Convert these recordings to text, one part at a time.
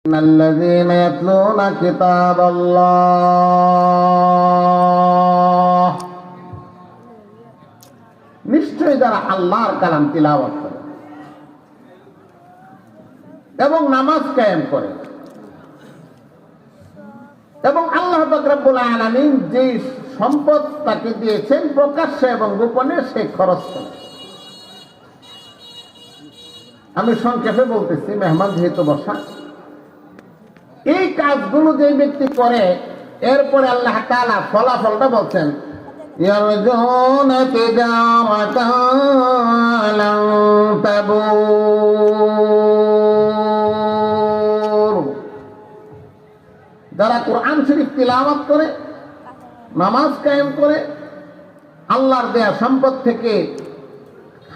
الذين يتلون كتاب الله নিশ্চয়ই যারা আল্লাহর কালাম তিলাওয়াত করে এবং নামাজ কায়েম করে এবং আল্লাহ পাক রব্বুল আলামিন যে সম্পদ তাকে দিয়েছেন প্রকাশ্যে এবং গোপনে সে খরচ করে। আমি সংক্ষেপে বলতেছি, মেহমান যেহেতু বসা, এই কাজগুলো যে ব্যক্তি করে এরপরে আল্লাহ তাআলা ফলাফলটা বলছেন, ইয়ারজুনা তিজারাতান লান তাবুর। যারা কোরআন শরীফ তিলাওয়াত করে, নামাজ কায়েম করে, আল্লাহর দেয়া সম্পদ থেকে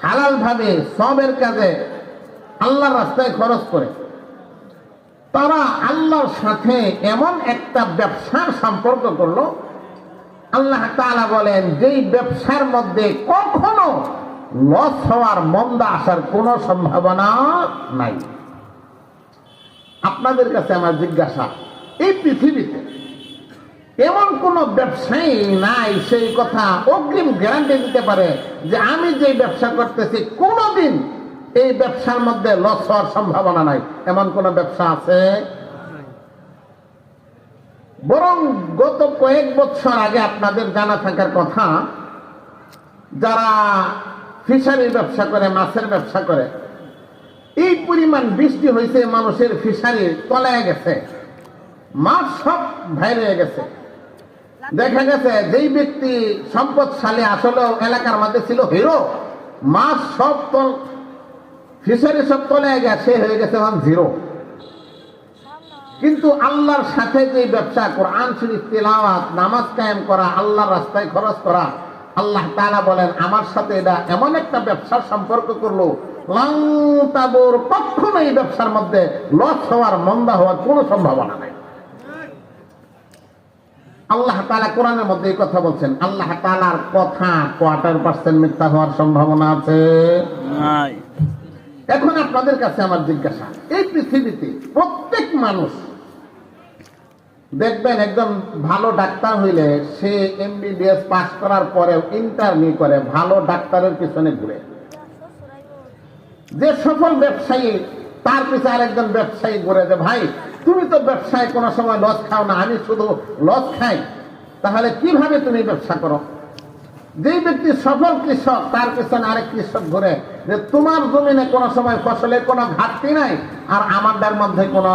হালাল ভাবে সবের কাজে আল্লাহর রাস্তায় খরচ করে, তারা আল্লাহর সাথে এমন একটা ব্যবসার সম্পর্ক করলো, আল্লাহ তাআলা বলেন যেই ব্যবসার মধ্যে কখনো লস হওয়ার, মন্দা আসার কোনো সম্ভাবনা নাই। আপনাদের কাছে আমার জিজ্ঞাসা, এই পৃথিবীতে এমন কোন ব্যবসায়ী নাই সেই কথা অগ্রিম গ্যারান্টি দিতে পারে যে আমি যে ব্যবসা করতেছি কোনোদিন এই ব্যবসার মধ্যে লস হওয়ার সম্ভাবনা নাই? এমন কোন ব্যবসা আছে? বরং গত কয়েক বছর আগে আপনাদের জানা থাকার কথা, যারা ফিশারির ব্যবসা করে, মাছের ব্যবসা করে, এই পরিমাণ বৃষ্টি হয়েছে, মানুষের ফিশারি তলায় গেছে, মাছ সব বাইরে হয়ে গেছে। দেখা গেছে যেই ব্যক্তি সম্পদশালী আসলেও এলাকার মধ্যে ছিল হিরো, মাছ সব ফিশারি সব তলায় গেছে, হয়ে গেছে এখন জিরো। কিন্তু আল্লাহর সাথে যে ব্যবসা, কোরআন শরীফ তিলাওয়াত, নামাজ কায়েম করা, আল্লাহর রাস্তায় খরচ করা, আল্লাহ তাআলা বলেন আমার সাথে এটা এমন একটা ব্যবসার সম্পর্ক করলো, লান তাবুর, কখনো এই ব্যবসার মধ্যে লস হওয়ার, মন্দা হওয়ার কোনো সম্ভাবনা নাই। আল্লাহ তাআলা কোরআনের মধ্যে এই কথা বলছেন। আল্লাহ তাআলার কথা %% মিথ্যা হওয়ার সম্ভাবনা আছে? নাই। এখন আপনাদের কাছে আমার জিজ্ঞাসা, এই পৃথিবীতে প্রত্যেক মানুষ দেখবেন একদম ভালো ডাক্তার হইলে সে MBBS পাস করার পরেও ইন্টার্নি করে, ভালো ডাক্তারের পিছনে ঘুরে। যে সফল ব্যবসায়ী, তার পিছনে আরেকজন ব্যবসায়ী ঘুরে যে ভাই তুমি তো ব্যবসায় কোনো সময় লস খাও না, আমি শুধু লস খাই, তাহলে কিভাবে তুমি ব্যবসা করো? যে ব্যক্তি সফল কৃষক, তার পিছনে আরেক কৃষক ঘুরে যে তোমার জমিনে কোনো সময় ফসলের কোনো ঘাটতি নাই আর আমাদের মধ্যে কোনো